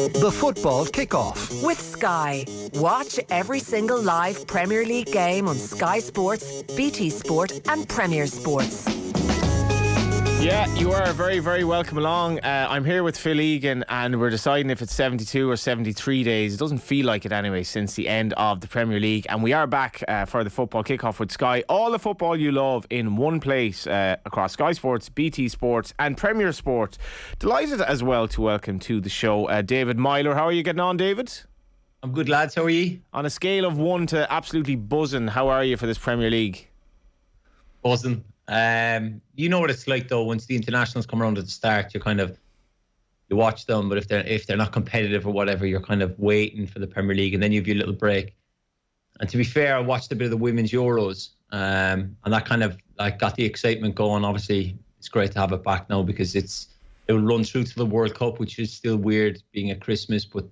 The football kickoff. With Sky. Watch every single live Premier League game on Sky Sports, BT Sport and Premier Sports. Yeah, you are very, very welcome along. I'm here with Phil Egan and we're deciding if it's 72 or 73 days. It doesn't feel like it anyway since the end of the Premier League. And we are back for the football kickoff with Sky. All the football you love in one place across Sky Sports, BT Sports and Premier Sports. Delighted as well to welcome to the show David Meyler. How are you getting on, David? I'm good, lads. How are you? On a scale of 1 to absolutely buzzing, how are you for this Premier League? Buzzing. You know what it's like though. Once the internationals come around at the start, you watch them, but if they're not competitive or whatever, you're kind of waiting for the Premier League, and then you have your little break. And to be fair, I watched a bit of the women's Euros, and that kind of like got the excitement going. Obviously, it's great to have it back now because it will run through to the World Cup, which is still weird being at Christmas, but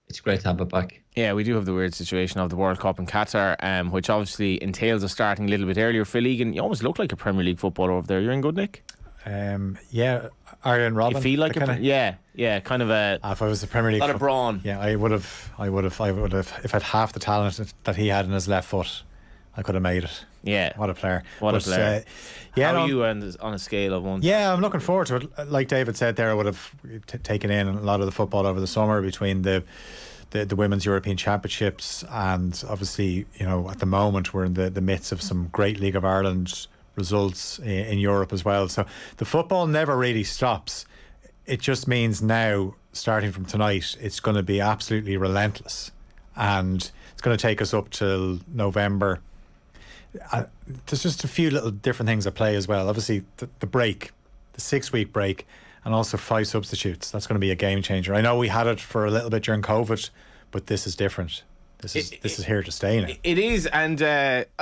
it's great to have it back. Yeah, we do have the weird situation of the World Cup in Qatar, which obviously entails us starting a little bit earlier. Phil Egan, you almost look like a Premier League footballer over there. You're in good nick? Yeah, Arjen Robben. You feel like yeah, kind of a. If I was a Premier League, a lot of brawn. Yeah, I would have. If I had half the talent that he had in his left foot, I could have made it. Yeah, what a player! What a player! Yeah, how are you on a scale of 1? Yeah, I'm looking forward to it. Like David said there, I would have taken in a lot of the football over the summer between the Women's European Championships, and obviously, you know, at the moment we're in the midst of some great League of Ireland results in Europe as well. So the football never really stops. It just means now, starting from tonight, it's going to be absolutely relentless, and it's going to take us up till November. There's just a few little different things at play as well. Obviously, the break, the 6-week break, and also 5 substitutes. That's going to be a game changer. I know we had it for a little bit during COVID, but this is different. This is here to stay now. It is, and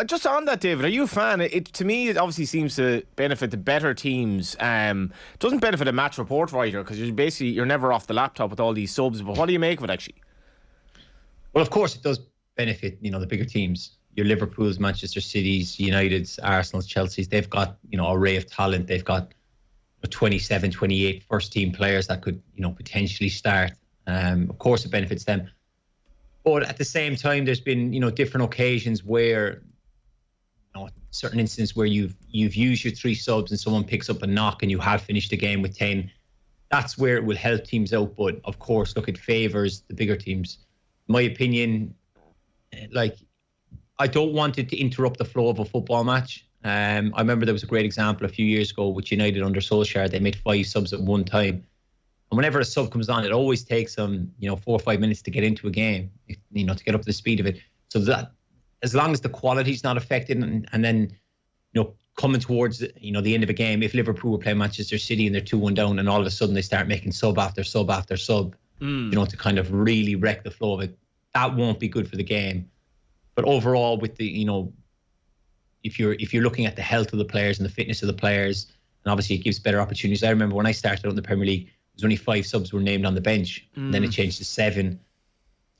just on that, David, are you a fan? To me, it obviously seems to benefit the better teams. It doesn't benefit a match report writer because you're never off the laptop with all these subs. But what do you make of it actually? Well, of course, it does benefit the bigger teams. Your Liverpools, Manchester Cities, Uniteds, Arsenals, Chelseas. They've got an array of talent. They've got 27, 28 first team players that could potentially start. Of course, it benefits them. But at the same time, there's been different occasions where certain instances where you've used your 3 subs and someone picks up a knock and you have finished the game with 10. That's where it will help teams out. But of course, look, it favours the bigger teams. In my opinion, I don't want it to interrupt the flow of a football match. I remember there was a great example a few years ago with United under Solskjaer. They made 5 subs at one time. And whenever a sub comes on, it always takes them, 4 or 5 minutes to get into a game, to get up to the speed of it. So that, as long as the quality's not affected, and then, coming towards, the end of a game, if Liverpool were playing Manchester City and they're 2-1 down, and all of a sudden they start making sub after sub after sub, to kind of really wreck the flow of it, that won't be good for the game. But overall, with the, if you're looking at the health of the players and the fitness of the players, and obviously it gives better opportunities. I remember when I started out in the Premier League, there's only 5 subs were named on the bench. And then it changed to 7.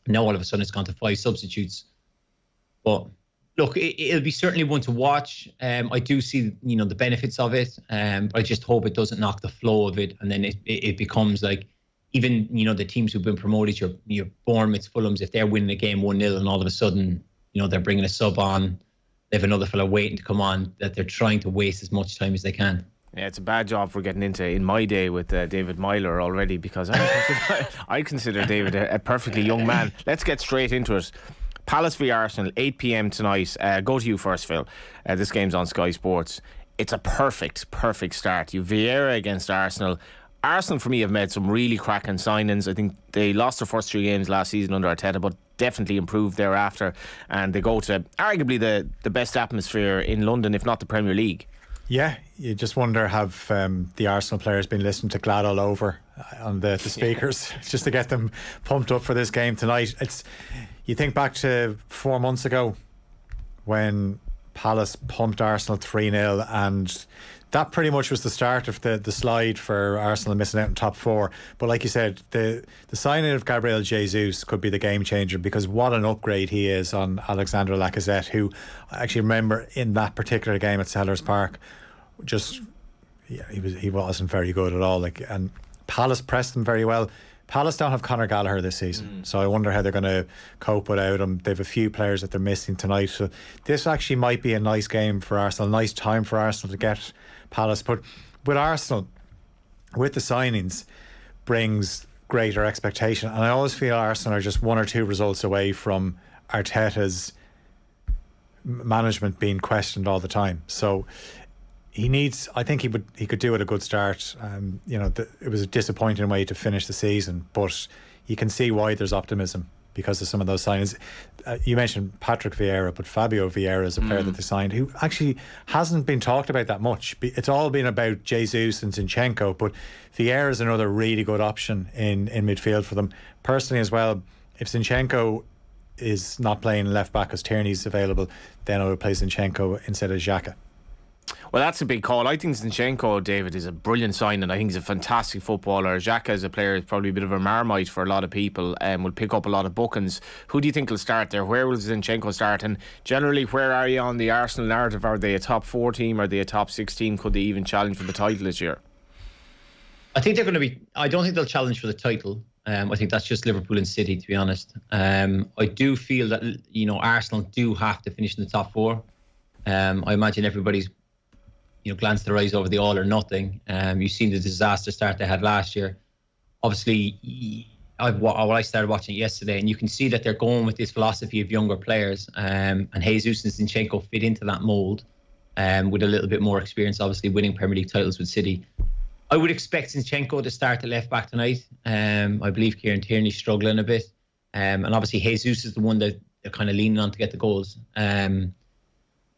Now all of a sudden it's gone to 5 substitutes. But look, it'll be certainly one to watch. I do see the benefits of it. But I just hope it doesn't knock the flow of it, and then it becomes like, even the teams who've been promoted, your Bournemouths, Fulhams, if they're winning a game 1-0 and all of a sudden they're bringing a sub on, they have another fella waiting to come on, that they're trying to waste as much time as they can. Yeah, it's a bad job for getting into in my day with David Meyler already, because I consider David a perfectly young man. Let's get straight into it. Palace v Arsenal, 8 p.m. tonight. Go to you first, Phil. This game's on Sky Sports. It's a perfect start. You Vieira against Arsenal. Arsenal, for me, have made some really cracking signings. I think they lost their first 3 games last season under Arteta, but definitely improved thereafter. And they go to arguably the best atmosphere in London, if not the Premier League. Yeah, you just wonder, have the Arsenal players been listening to Glad All Over on the speakers just to get them pumped up for this game tonight? You think back to 4 months ago when Palace pumped Arsenal 3-0, and that pretty much was the start of the slide for Arsenal missing out in top 4. But like you said, the signing of Gabriel Jesus could be the game changer, because what an upgrade he is on Alexander Lacazette, who I actually remember in that particular game at Sellers Park, he wasn't very good at all. And Palace pressed them very well. Palace don't have Conor Gallagher this season, so I wonder how they're going to cope without him. They have a few players that they're missing tonight, so this actually might be a nice game for Arsenal, a nice time for Arsenal to get Palace. But with Arsenal, with the signings, brings greater expectation, and I always feel Arsenal are just 1 or 2 results away from Arteta's management being questioned all the time. So he needs, I think he could do it a good start. It was a disappointing way to finish the season, but you can see why there's optimism because of some of those signings. You mentioned Patrick Vieira, but Fabio Vieira is a player that they signed who actually hasn't been talked about that much. It's all been about Jesus and Zinchenko, but Vieira is another really good option in midfield for them. Personally as well, if Zinchenko is not playing left back as Tierney's available, then I would play Zinchenko instead of Xhaka. Well, that's a big call. I think Zinchenko, David, is a brilliant signing. I think he's a fantastic footballer. Xhaka as a player is probably a bit of a marmite for a lot of people and will pick up a lot of bookings. Who do you think will start there? Where will Zinchenko start? And generally, where are you on the Arsenal narrative? Are they a top 4 team? Are they a top 6 team? Could they even challenge for the title this year? I think they're going to be... I don't think they'll challenge for the title. I think that's just Liverpool and City, to be honest. I do feel that, Arsenal do have to finish in the top 4. I imagine everybody's glance their eyes over the all or nothing. You've seen the disaster start they had last year. Obviously, I started watching it yesterday, and you can see that they're going with this philosophy of younger players. And Jesus and Zinchenko fit into that mould with a little bit more experience, obviously winning Premier League titles with City. I would expect Zinchenko to start at left back tonight. I believe Kieran Tierney's struggling a bit. And obviously Jesus is the one that they're kind of leaning on to get the goals.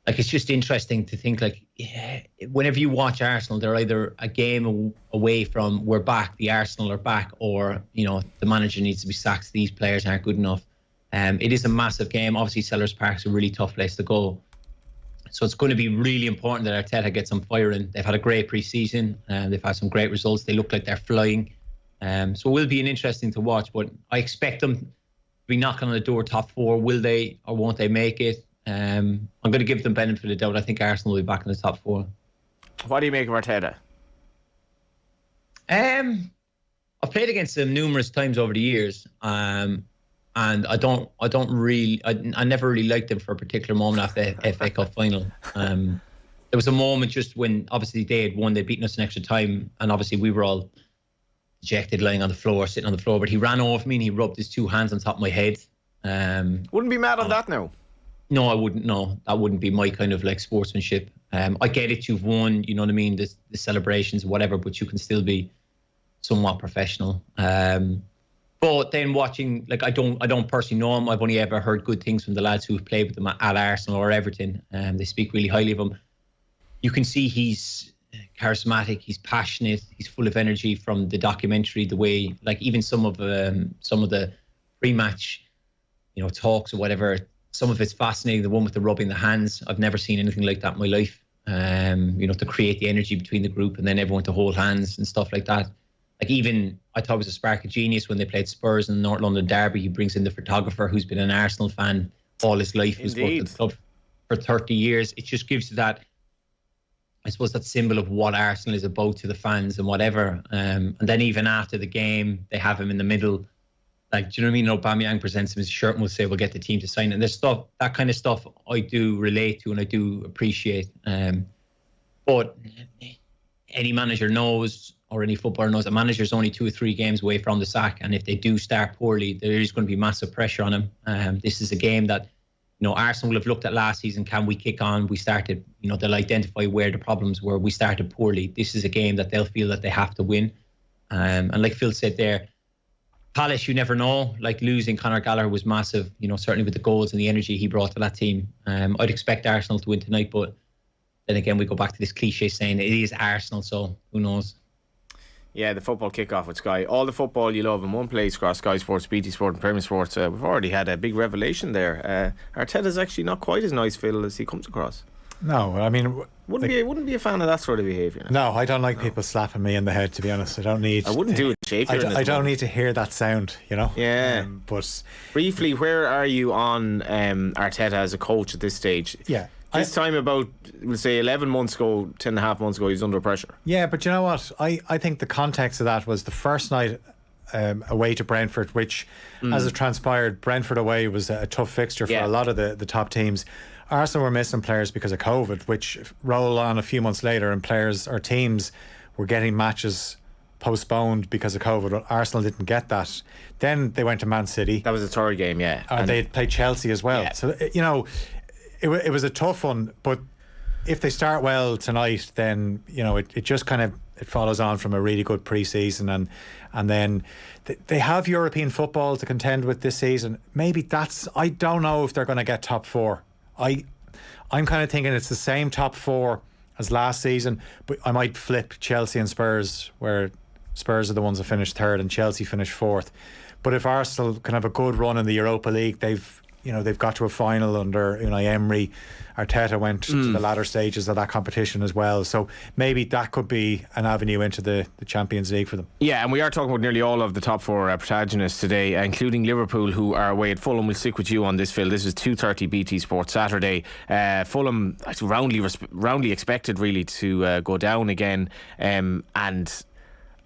It's just interesting to think, whenever you watch Arsenal, they're either a game away from we're back, the Arsenal are back, or, the manager needs to be sacked, these players aren't good enough. It is a massive game. Obviously, Sellers Park's a really tough place to go. So it's going to be really important that Arteta gets them firing. They've had a great pre-season, and they've had some great results. They look like they're flying. So it will be an interesting to watch, but I expect them to be knocking on the door top 4. Will they or won't they make it? I'm going to give them benefit of the doubt. I think Arsenal will be back in the top 4. What do you make of Arteta? I've played against him numerous times over the years, and I never really liked him for a particular moment after the FA Cup final. There was a moment just when obviously they had won, they'd beaten us in extra time, and obviously we were all dejected, lying on the floor, sitting on the floor. But he ran over me and he rubbed his 2 hands on top of my head. Wouldn't be mad on that now. No, I wouldn't. No, that wouldn't be my kind of sportsmanship. I get it, you've won, you know what I mean, the celebrations, whatever, but you can still be somewhat professional. But then watching, I don't personally know him. I've only ever heard good things from the lads who've played with him at Arsenal or Everton. They speak really highly of him. You can see he's charismatic, he's passionate, he's full of energy from the documentary. The way, even some of the pre-match, talks or whatever. Some of it's fascinating. The one with the rubbing the hands, I've never seen anything like that in my life. To create the energy between the group and then everyone to hold hands and stuff like that. I thought it was a spark of genius when they played Spurs in the North London derby. He brings in the photographer who's been an Arsenal fan all his life, who's worked at the club for 30 years. It just gives you that, I suppose, that symbol of what Arsenal is about to the fans and whatever. And then even after the game, they have him in the middle. Do you know what I mean? Aubameyang presents him his shirt and will say, we'll get the team to sign it. And there's stuff, that kind of stuff I do relate to and I do appreciate. But any manager knows, or any footballer knows, a manager's only 2 or 3 games away from the sack. And if they do start poorly, there is going to be massive pressure on him. This is a game that, Arsenal will have looked at last season. Can we kick on? We started, they'll identify where the problems were. We started poorly. This is a game that they'll feel that they have to win. And like Phil said there, Palace, you never know. Losing Conor Gallagher was massive, certainly with the goals and the energy he brought to that team. I'd expect Arsenal to win tonight, but then again, we go back to this cliche saying it is Arsenal, so who knows? Yeah, the football kick-off with Sky. All the football you love in one place across Sky Sports, BT Sport and Premier Sports. We've already had a big revelation there. Arteta's actually not quite as nice, Phil, as he comes across. No, I mean, wouldn't be a fan of that sort of behaviour. No, I don't like people slapping me in the head. To be honest, I wouldn't do it. I don't need to hear that sound. Yeah. But briefly, where are you on Arteta as a coach at this stage? Yeah. This time about, we'll say 11 months ago, 10 and a half months ago, he was under pressure. Yeah, but you know what? I think the context of that was the first night away to Brentford, which, as it transpired, Brentford away was a tough fixture for a lot of the top teams. Arsenal were missing players because of COVID, which roll on a few months later, and players or teams were getting matches postponed because of COVID. Well, Arsenal didn't get that. Then they went to Man City. That was the third game, And they played Chelsea as well. So, it was a tough one. But if they start well tonight, then, it just kind of it follows on from a really good pre-season. And then they have European football to contend with this season. Maybe I don't know if they're going to get top four. I'm kind of thinking it's the same top four as last season, but I might flip Chelsea and Spurs, where Spurs are the ones that finished third and Chelsea finished fourth. But if Arsenal can have a good run in the Europa League, they've got to a final under Unai Emery. Arteta went to the latter stages of that competition as well. So maybe that could be an avenue into the Champions League for them. Yeah, and we are talking about nearly all of the top four protagonists today, including Liverpool, who are away at Fulham. We'll stick with you on this, Phil. This is 2:30 BT Sport Saturday. Fulham roundly expected really to go down again, and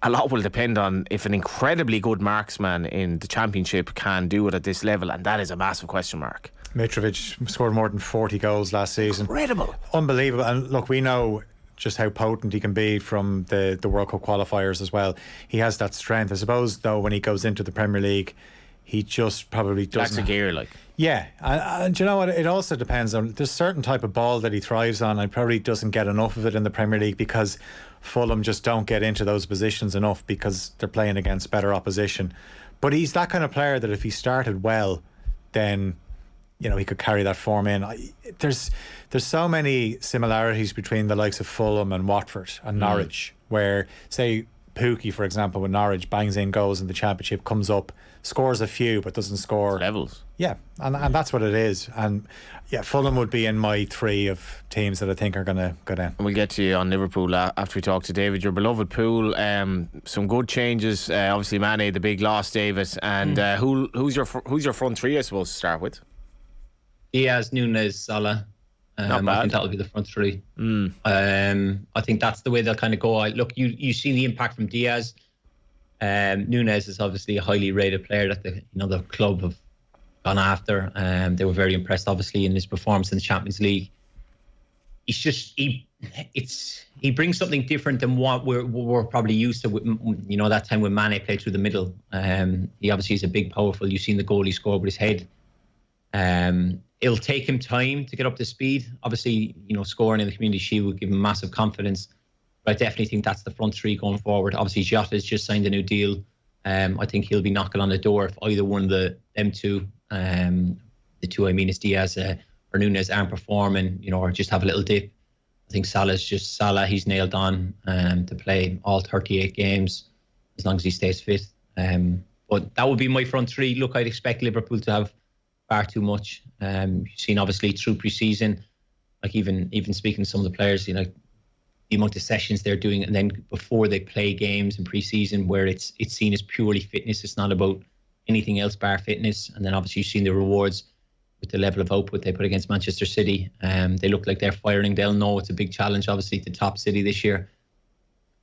a lot will depend on if an incredibly good marksman in the Championship can do it at this level, and that is a massive question mark. Mitrovic scored more than 40 goals last season. Incredible. Unbelievable. And look, we know just how potent he can be from the World Cup qualifiers as well. He has that strength. I suppose, though, when he goes into the Premier League, he just probably doesn't. That's a gear, like. Yeah, and you know what? It also depends on. There's a certain type of ball that he thrives on, and probably doesn't get enough of it in the Premier League because Fulham just don't get into those positions enough because they're playing against better opposition. But he's that kind of player that if he started well, then he could carry that form in. There's so many similarities between the likes of Fulham and Watford and Norwich, where, say, Pookie, for example, with Norwich, bangs in goals in the Championship, comes up, scores a few, but doesn't score. It's levels. Yeah, and that's what it is. And Fulham would be in my three of teams that I think are going to go down. And we'll get to you on Liverpool after we talk to David. Your beloved Pool, some good changes. Obviously, Mane, the big loss, David. And who's your front three, I suppose, to start with? Diaz, Núñez, Salah. Not bad. I think that'll be the front three. I think that's the way they'll kind of go. Look, you see the impact from Diaz. Núñez is obviously a highly rated player that the club have gone after. They were very impressed, obviously, in his performance in the Champions League. He brings something different than what we're probably used to. That time when Mane played through the middle. He obviously is a big, powerful. You've seen the goal he scored with his head. It'll take him time to get up to speed. Obviously, scoring in the Community Shield would give him massive confidence. But I definitely think that's the front three going forward. Obviously, Jota's just signed a new deal. I think he'll be knocking on the door if either one of them two, the two I mean is Diaz or Núñez, aren't performing, or just have a little dip. I think Salah. He's nailed on to play all 38 games as long as he stays fit. But that would be my front three. Look, I'd expect Liverpool to have far too much. You've seen obviously through pre-season, like even speaking to some of the players, the amount of sessions they're doing, and then before they play games in pre-season, where it's seen as purely fitness. It's not about anything else bar fitness. And then obviously you've seen the rewards with the level of output they put against Manchester City. They look like they're firing. They'll know it's a big challenge, obviously, to top City this year.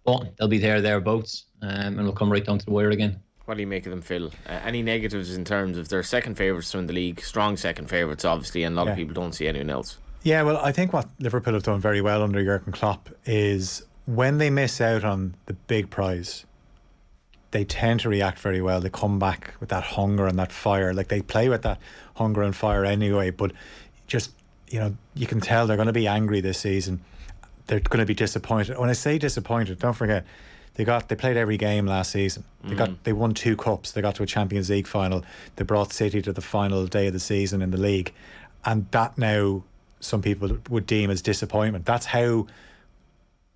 But they'll be thereabouts, and we'll come right down to the wire again. What do you make of them, Phil? Any negatives in terms of their second favourites in the league? Strong second favourites, obviously, and a lot of people don't see anyone else. Yeah, well, I think what Liverpool have done very well under Jurgen Klopp is when they miss out on the big prize, they tend to react very well. They come back with that hunger and that fire. Like, they play with that hunger and fire anyway, but just, you can tell they're going to be angry this season. They're going to be disappointed. When I say disappointed, don't forget, they played every game last season. They won 2 cups. They got to a Champions League final. They brought City to the final day of the season in the league, and that now some people would deem as disappointment. That's how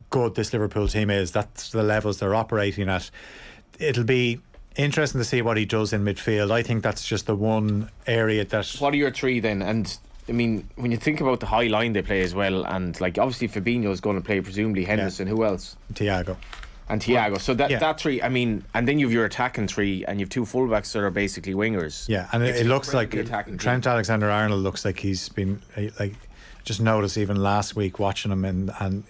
good this Liverpool team is. That's the levels they're operating at. It'll be interesting to see what he does in midfield. I think that's just the one area that. What are your three then? And I mean, when you think about the high line they play as well, and like obviously Fabinho is going to play, presumably Henderson. Who else? Thiago. So that three, I mean, and then you have your attacking three, and you have 2 fullbacks that are basically wingers. Yeah, and it looks like Trent Alexander-Arnold looks like he's been just noticed even last week watching him, and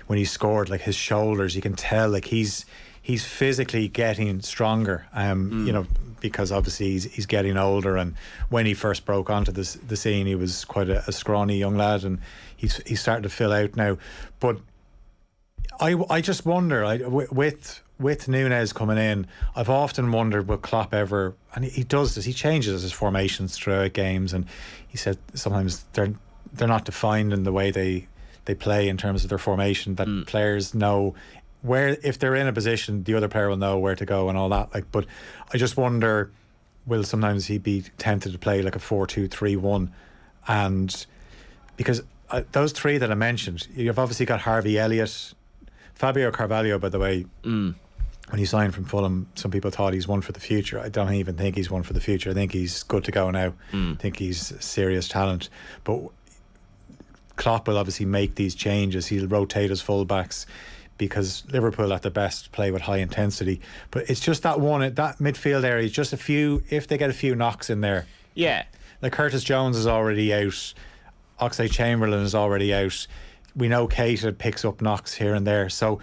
when he scored, like his shoulders, you can tell like he's he's physically getting stronger. You know, because obviously he's getting older, and when he first broke onto the scene, he was quite a scrawny young lad, and he's starting to fill out now. But I just wonder, with Núñez coming in, I've often wondered, will Klopp ever, and he does this, he changes his formations throughout games, and he said sometimes they're not defined in the way they play in terms of their formation, that players know where, if they're in a position, the other player will know where to go and all that. Like, but I just wonder, will sometimes he be tempted to play like a 4-2-3-1, and because those three that I mentioned, you've obviously got Harvey Elliott, Fabio Carvalho, by the way. When he signed from Fulham, some people thought he's one for the future. I don't even think he's one for the future. I think he's good to go now. I think he's serious talent. But Klopp will obviously make these changes. He'll rotate his fullbacks, because Liverpool at their best play with high intensity. But it's just that midfield area, just a few, if they get a few knocks in there. Yeah. Like Curtis Jones is already out. Oxlade-Chamberlain is already out. We know Keita picks up knocks here and there. So,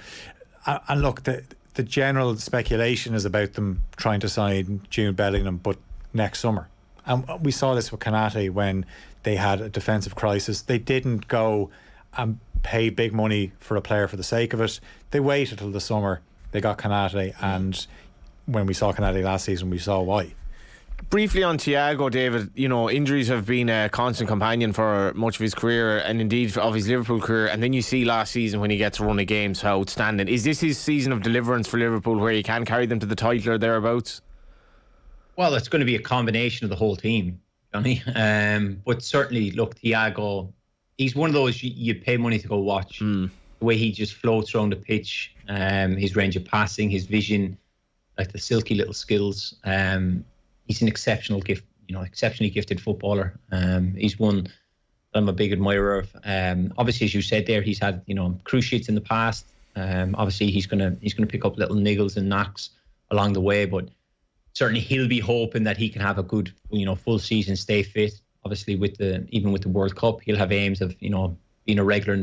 and look, the general speculation is about them trying to sign Jude Bellingham, but next summer. And we saw this with Konate when they had a defensive crisis. They didn't go and pay big money for a player for the sake of it. They waited till the summer. They got Konate, and when we saw Konate last season, we saw why. Briefly on Thiago, David, you know, injuries have been a constant companion for much of his career, and indeed of his Liverpool career. And then you see last season when he gets a run of games, how outstanding. Is this his season of deliverance for Liverpool, where he can carry them to the title or thereabouts? Well, it's going to be a combination of the whole team, Johnny. But certainly, look, Thiago, he's one of those you pay money to go watch. The way he just floats around the pitch, his range of passing, his vision, like the silky little skills. He's an exceptional gift, exceptionally gifted footballer. He's one that I'm a big admirer of. Obviously, as you said there, he's had cruciates in the past. Obviously, he's gonna pick up little niggles and knocks along the way, but certainly he'll be hoping that he can have a good, full season, stay fit. Obviously, even with the World Cup, he'll have aims of being a regular in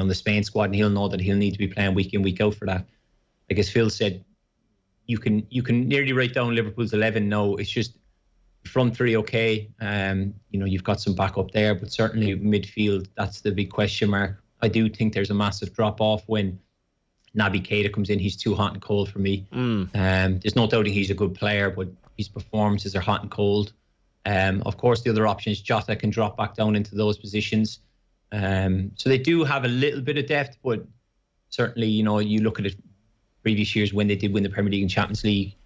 the Spain squad, and he'll know that he'll need to be playing week in, week out for that. Like as Phil said, you can nearly write down Liverpool's 11 now. It's just front three, okay. You've got some backup there, but certainly midfield, that's the big question mark. I do think there's a massive drop off when Naby Keita comes in. He's too hot and cold for me. There's no doubting he's a good player, but his performances are hot and cold. Of course, the other option is Jota can drop back down into those positions. So they do have a little bit of depth, but certainly, you look at it previous years when they did win the Premier League and Champions League,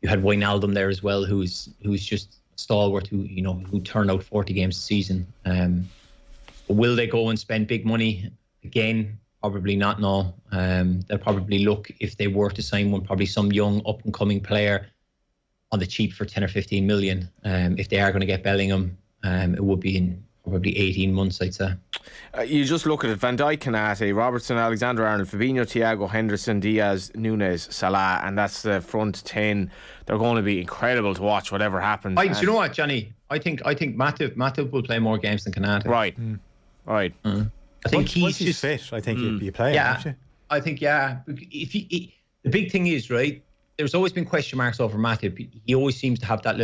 you had Wijnaldum there as well, who's just stalwart, who turned out 40 games a season. But will they go and spend big money again? Probably not. No. They'll probably look, if they were to sign one, probably some young up and coming player on the cheap for 10 or 15 million. If they are going to get Bellingham, it would be in probably 18 months, I'd say. You just look at it: Van Dijk, Konate, Robertson, Alexander-Arnold, Fabinho, Thiago, Henderson, Diaz, Núñez, Salah, and that's the front 10. They're going to be incredible to watch, whatever happens. Do you know what, Johnny? I think Matip will play more games than Konate. Right. Right. I think once he's fit, I think he'd be playing. Yeah, I think, yeah. The big thing is, right, there's always been question marks over Matip. He always seems to have that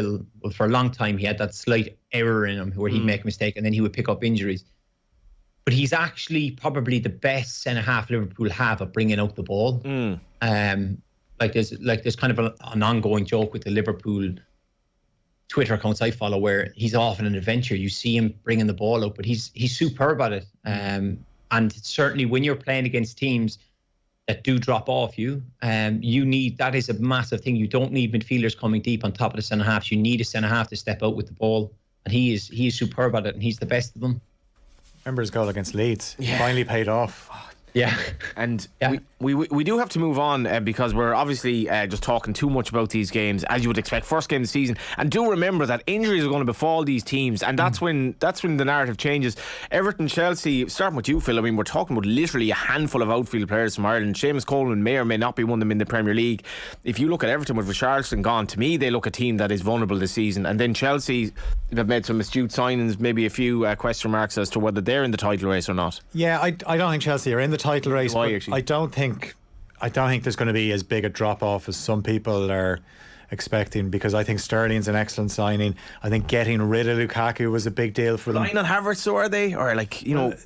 for a long time, he had that slight error in him where he'd make a mistake and then he would pick up injuries. But he's actually probably the best centre-half Liverpool have at bringing out the ball. There's kind of an ongoing joke with the Liverpool Twitter accounts I follow where he's often an adventure. You see him bringing the ball out, but he's superb at it. And certainly when you're playing against teams that do drop off you, that is a massive thing. You don't need midfielders coming deep on top of the centre halves. You need a centre half to step out with the ball, and he is superb at it, and he's the best of them. Remember his goal against Leeds? Yeah. Finally paid off. Yeah. And we do have to move on because we're obviously just talking too much about these games, as you would expect. First game of the season, and do remember that injuries are going to befall these teams, and that's when the narrative changes. Everton, Chelsea, starting with you, Phil. I mean, we're talking about literally a handful of outfield players from Ireland. Seamus Coleman may or may not be one of them in the Premier League. If you look at Everton with Richarlison gone, to me they look a team that is vulnerable this season. And then Chelsea have made some astute signings, maybe a few question marks as to whether they're in the title race or not. Yeah, I don't think Chelsea are in the title race. Why, actually? I don't think I don't think there's going to be as big a drop off as some people are expecting, because I think Sterling's an excellent signing. I think getting rid of Lukaku was a big deal for them. Line on Havertz, so are they? Or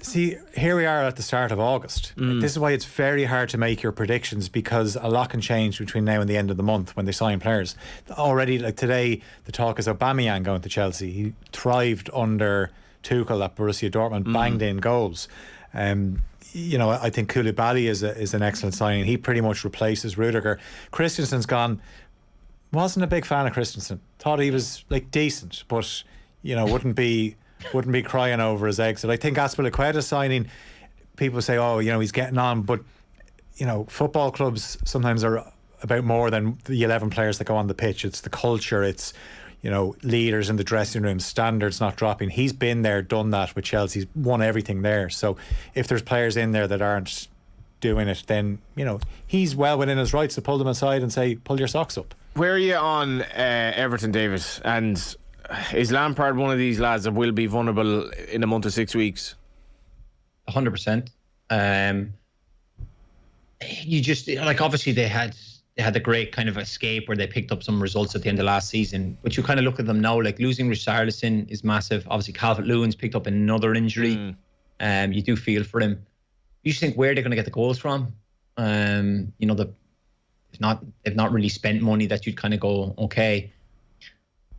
See, here we are at the start of August. This is why it's very hard to make your predictions, because a lot can change between now and the end of the month when they sign players. Already, like today, the talk is Aubameyang going to Chelsea. He thrived under Tuchel at Borussia Dortmund, banged in goals. I think Koulibaly is an excellent signing. He pretty much replaces Rudiger. Christensen's gone. Wasn't a big fan of Christensen. Thought he was decent, but wouldn't be crying over his exit. I think Azpilicueta signing, people say, he's getting on, but football clubs sometimes are about more than the 11 players that go on the pitch. It's the culture. It's leaders in the dressing room, standards not dropping. He's been there, done that with Chelsea. He's won everything there. So if there's players in there that aren't doing it, then he's well within his rights to pull them aside and say, pull your socks up. Where are you on Everton, David? And is Lampard one of these lads that will be vulnerable in a month or 6 weeks? 100%. You just obviously they had a great kind of escape where they picked up some results at the end of last season. But you kind of look at them now, losing Richarlison is massive. Obviously, Calvert-Lewin's picked up another injury. You do feel for him. You just think, where are they going to get the goals from? They've not really spent money that you'd kind of go, okay.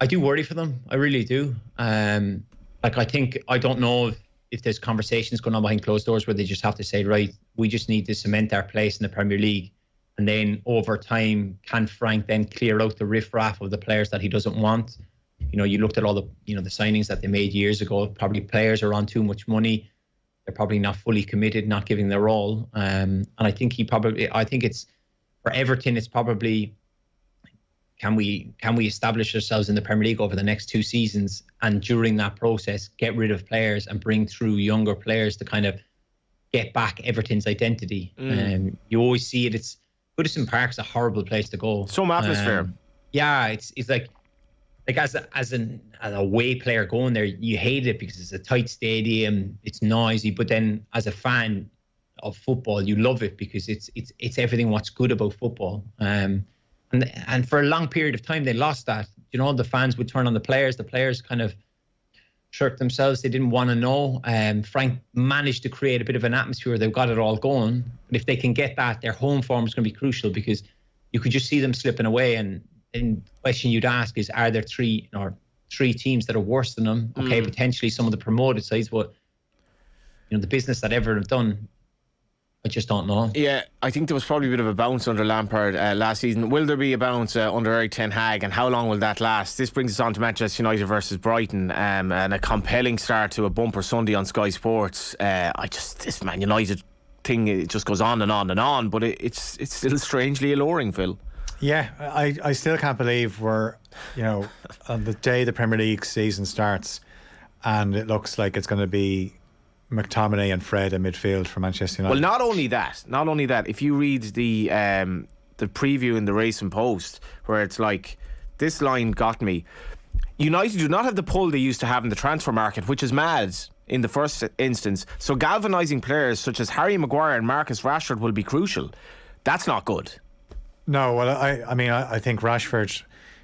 I do worry for them. I really do. I don't know if there's conversations going on behind closed doors where they just have to say, right, we just need to cement our place in the Premier League. And then over time, can Frank then clear out the riffraff of the players that he doesn't want? You looked at all the the signings that they made years ago. Probably players are on too much money. They're probably not fully committed, not giving their all. And I think it's for Everton. It's probably can we establish ourselves in the Premier League over the next 2 seasons, and during that process, get rid of players and bring through younger players to kind of get back Everton's identity. You always see it. It's Goodison Park's a horrible place to go. Some atmosphere. It's like as an away player going there, you hate it because it's a tight stadium, it's noisy. But then as a fan of football, you love it because it's everything what's good about football. And for a long period of time, they lost that. The fans would turn on the players. The players kind of shirked themselves. They didn't want to know. Frank managed to create a bit of an atmosphere. They've got it all going. But if they can get that, their home form is going to be crucial, because you could just see them slipping away. And the question you'd ask is, are there three teams that are worse than them? Okay, potentially some of the promoted sides, but the business that Everton have done, I just don't know. Yeah, I think there was probably a bit of a bounce under Lampard last season. Will there be a bounce under Eric Ten Hag, and how long will that last? This brings us on to Manchester United versus Brighton, and a compelling start to a bumper Sunday on Sky Sports. This Man United thing, it just goes on and on and on, but it's still strangely alluring, Phil. Yeah, I still can't believe we're on the day the Premier League season starts, and it looks like it's going to be McTominay and Fred in midfield for Manchester United. Well, not only that. If you read the preview in the Racing Post, where it's like, this line got me. United do not have the pull they used to have in the transfer market, which is mad in the first instance. So galvanising players such as Harry Maguire and Marcus Rashford will be crucial. That's not good. No, well, I think Rashford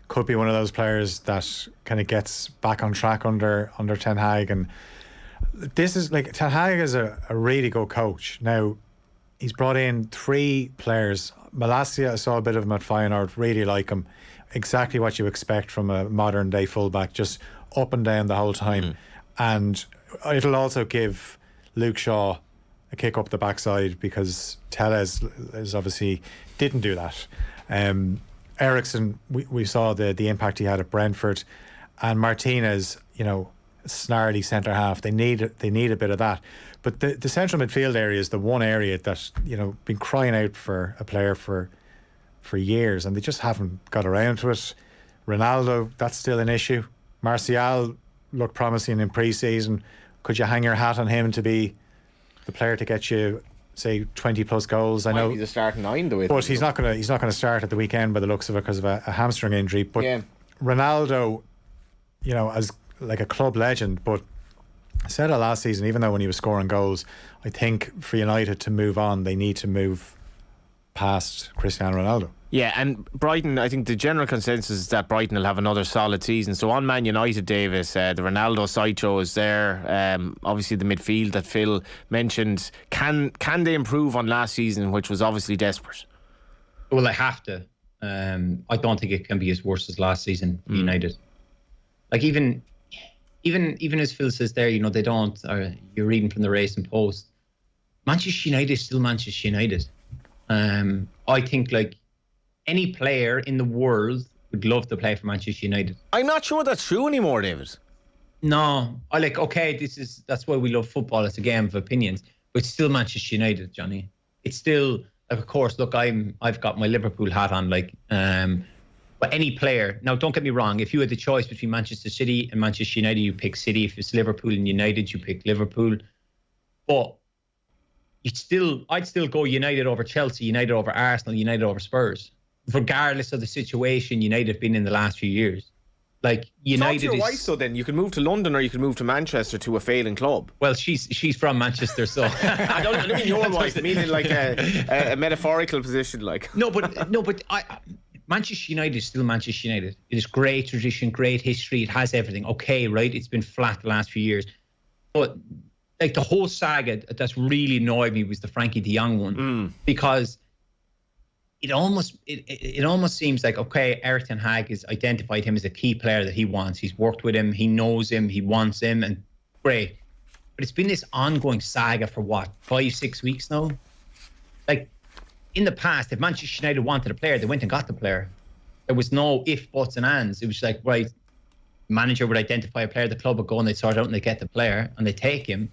could be one of those players that kind of gets back on track under Ten Hag. And this is Ten Hag is a really good coach. Now, he's brought in 3 players. Malacia, I saw a bit of him at Feyenoord, really like him. Exactly what you expect from a modern day fullback, just up and down the whole time. And it'll also give Luke Shaw a kick up the backside, because Tellez is obviously didn't do that. Ericsson, we saw the impact he had at Brentford, and Martinez, snarly centre half. They need a bit of that. But the central midfield area is the one area that's been crying out for a player for years, and they just haven't got around to it. Ronaldo, that's still an issue. Martial looked promising in pre-season. Could you hang your hat on him to be the player to get you, say, 20 plus goals? I know he's a starting 9 though, but he's not going to start at the weekend by the looks of it because of a hamstring injury. But yeah. Ronaldo, as like a club legend, but I said it last season, even though when he was scoring goals, I think for United to move on, they need to move past Cristiano Ronaldo. Yeah, and Brighton, I think the general consensus is that Brighton will have another solid season. So on Man United, Davis, the Ronaldo sideshow is there. Obviously the midfield that Phil mentioned. Can they improve on last season, which was obviously desperate? Well, they have to. I don't think it can be as worse as last season for United. Like even as Phil says there, they don't. You're reading from the Racing Post. Manchester United is still Manchester United. I think like any player in the world would love to play for Manchester United. I'm not sure that's true anymore, David. No, that's why we love football. It's a game of opinions, but it's still Manchester United, Johnny. It's still like, of course. Look, I've got my Liverpool hat on, but any player. Now, don't get me wrong. If you had the choice between Manchester City and Manchester United, you pick City. If it's Liverpool and United, you pick Liverpool. But I'd still go United over Chelsea, United over Arsenal, United over Spurs, regardless of the situation United have been in the last few years. Like United. Talk to your wife, so then you can move to London or you can move to Manchester to a failing club. Well, she's from Manchester, so I don't mean your wife. I mean in like a metaphorical position, like. No, but Manchester United is still Manchester United. It is great tradition, great history. It has everything. Okay, right? It's been flat the last few years, but like the whole saga that's really annoyed me was the Frankie de Jong one, because it almost seems like, okay, Eric Ten Hag has identified him as a key player that he wants. He's worked with him, he knows him, he wants him, and great. But it's been this ongoing saga for 5-6 weeks now. Like in the past, if Manchester United wanted a player, they went and got the player. There was no if, buts, and ands. It was like, right, manager would identify a player, the club would go and they'd sort it out and they get the player and they take him.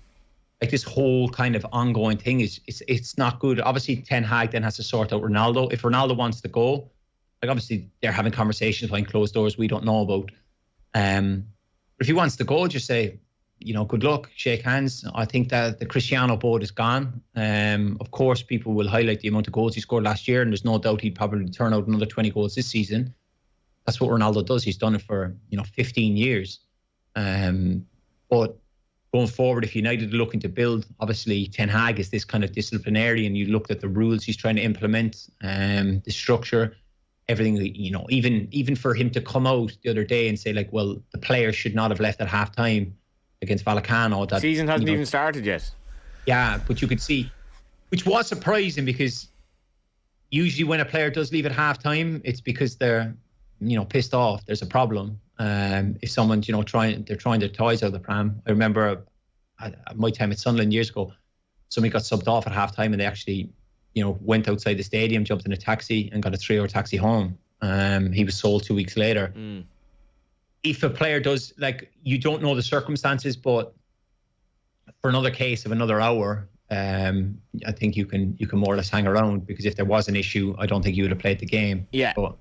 Like this whole kind of ongoing thing it's not good. Obviously, Ten Hag then has to sort out Ronaldo. If Ronaldo wants to go, like obviously they're having conversations behind closed doors we don't know about. But if he wants to go, just say, good luck, shake hands. I think that the Cristiano boat is gone. Of course, people will highlight the amount of goals he scored last year, and there's no doubt he'd probably turn out another 20 goals this season. That's what Ronaldo does. He's done it for 15 years. But going forward, if United are looking to build, obviously Ten Hag is this kind of disciplinarian. You looked at the rules he's trying to implement, the structure, everything. Even for him to come out the other day and say like, well, the players should not have left at halftime against Vallecano. That season hasn't even started yet. Yeah, but you could see, which was surprising because usually when a player does leave at halftime, it's because they're pissed off. There's a problem. If someone's trying their toys out of the pram. I remember at my time at Sunderland years ago, somebody got subbed off at halftime and they actually went outside the stadium, jumped in a taxi and got a 3-hour taxi home. He was sold 2 weeks later. If a player does, like, you don't know the circumstances, but for another case of another hour, I think you can more or less hang around, because if there was an issue, I don't think you would have played the game. Yeah. But,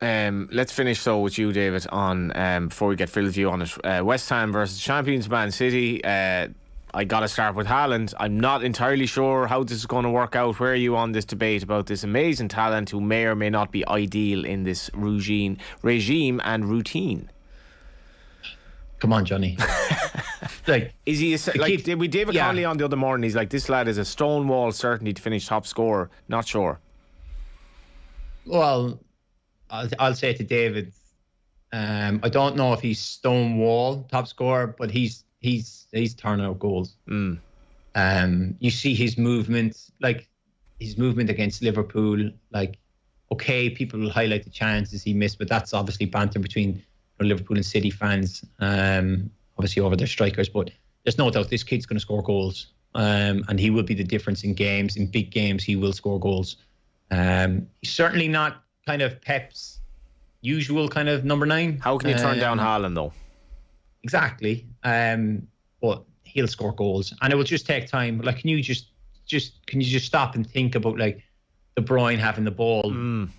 let's finish with you, David, on before we get Phil's view on it. West Ham versus champions Man City. I got to start with Haaland. I'm not entirely sure how this is going to work out. Where are you on this debate about this amazing talent who may or may not be ideal in this regime and routine? Come on, Johnny. Like, is he with David Connolly on the other morning? He's like, this lad is a stonewall certainty to finish top scorer. Not sure. Well, I'll say to David, I don't know if he's stonewall top scorer, but he's turning out goals. You see his movement, like his movement against Liverpool. Like, okay, people will highlight the chances he missed, but that's obviously banter between Liverpool and City fans, obviously over their strikers. But there's no doubt this kid's going to score goals, and he will be the difference in games. In big games, he will score goals. He's certainly not kind of Pep's usual kind of number 9. How can you turn down Haaland though? Exactly. But he'll score goals, and it will just take time. Like, can you just stop and think about like De Bruyne having the ball in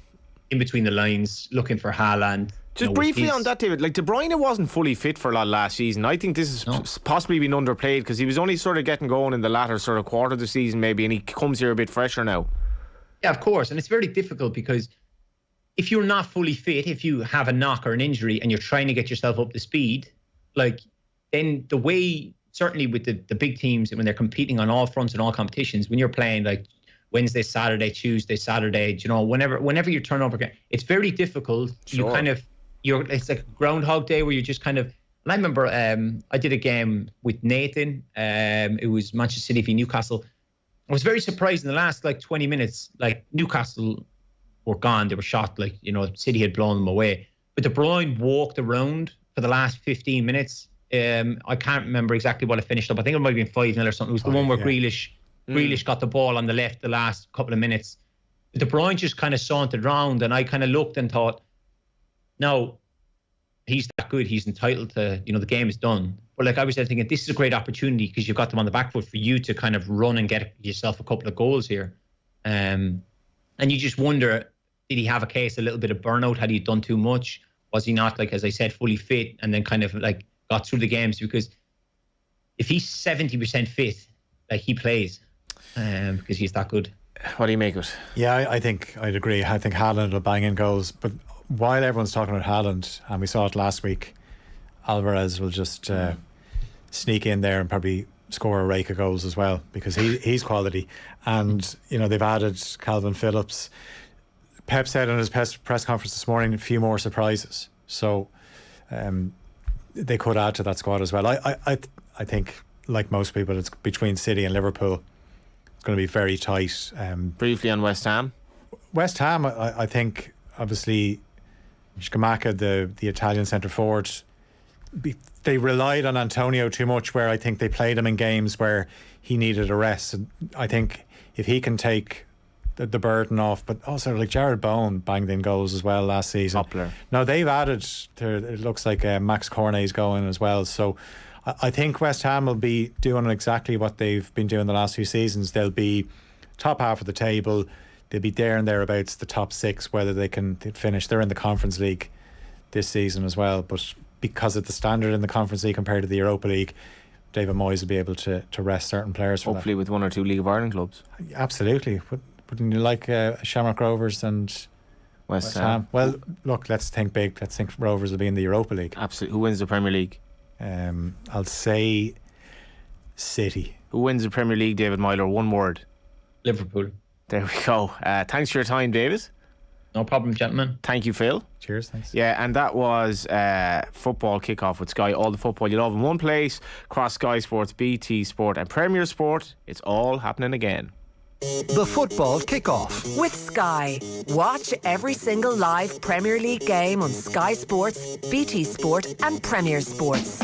between the lines, looking for Haaland? Just briefly on that, David, like De Bruyne wasn't fully fit for a lot last season. I think this has possibly been underplayed because he was only sort of getting going in the latter sort of quarter of the season maybe, and he comes here a bit fresher now. Yeah, of course. And it's very difficult because if you're not fully fit, if you have a knock or an injury and you're trying to get yourself up to speed, like, then the way, certainly with the big teams, when they're competing on all fronts and all competitions, when you're playing like Wednesday, Saturday, Tuesday, Saturday. You know, whenever you turn over, it's very difficult. Sure. It's like a Groundhog Day where you just kind of. And I remember I did a game with Nathan. It was Manchester City v Newcastle. I was very surprised in the last 20 minutes. Like Newcastle were gone, they were shot. City had blown them away. But De Bruyne walked around for the last 15 minutes. I can't remember exactly what it finished up. I think it might have been 5-0 or something. It was the one where Grealish got the ball on the left the last couple of minutes. De Bruyne just kind of sauntered around, and I kind of looked and thought, no, he's that good. He's entitled to, the game is done. But I was there thinking, this is a great opportunity because you've got them on the back foot for you to kind of run and get yourself a couple of goals here. And you just wonder, did he have a case, a little bit of burnout? Had he done too much? Was he not, as I said, fully fit and then kind of got through the games? Because if he's 70% fit, he plays because he's that good. What do you make of it? Yeah, I think I'd agree. I think Haaland will bang in goals. But while everyone's talking about Haaland, and we saw it last week, Alvarez will just sneak in there and probably score a rake of goals as well because he's quality. And, they've added Calvin Phillips. Pep said on his press conference this morning, a few more surprises. So they could add to that squad as well. I think, like most people, it's between City and Liverpool. It's going to be very tight. Briefly on West Ham. West Ham, I think, obviously, Scamacca, the Italian centre forward, they relied on Antonio too much, where I think they played him in games where he needed a rest. And I think if he can take the burden off, but also Jared Bowen banged in goals as well last season. Popular. Now they've added, it looks like Max Cornet's going as well. So I think West Ham will be doing exactly what they've been doing the last few seasons. They'll be top half of the table. They'll be there and thereabouts, the top six, whether they can finish. They're in the Conference League this season as well, but because of the standard in the Conference League compared to the Europa League, David Moyes will be able to rest certain players for hopefully with one or two League of Ireland clubs. Absolutely. Wouldn't you like Shamrock Rovers and West Ham? Well, look, let's think big. Let's think Rovers will be in the Europa League. Absolutely. Who wins the Premier League? I'll say City. Who wins the Premier League, David Meyler? One word. Liverpool. There we go. Thanks for your time, David. No problem, gentlemen. Thank you, Phil. Cheers, thanks. Yeah, and that was football kickoff with Sky. All the football you love in one place. Across Sky Sports, BT Sport and Premier Sport. It's all happening again. The football kickoff. With Sky. Watch every single live Premier League game on Sky Sports, BT Sport and Premier Sports.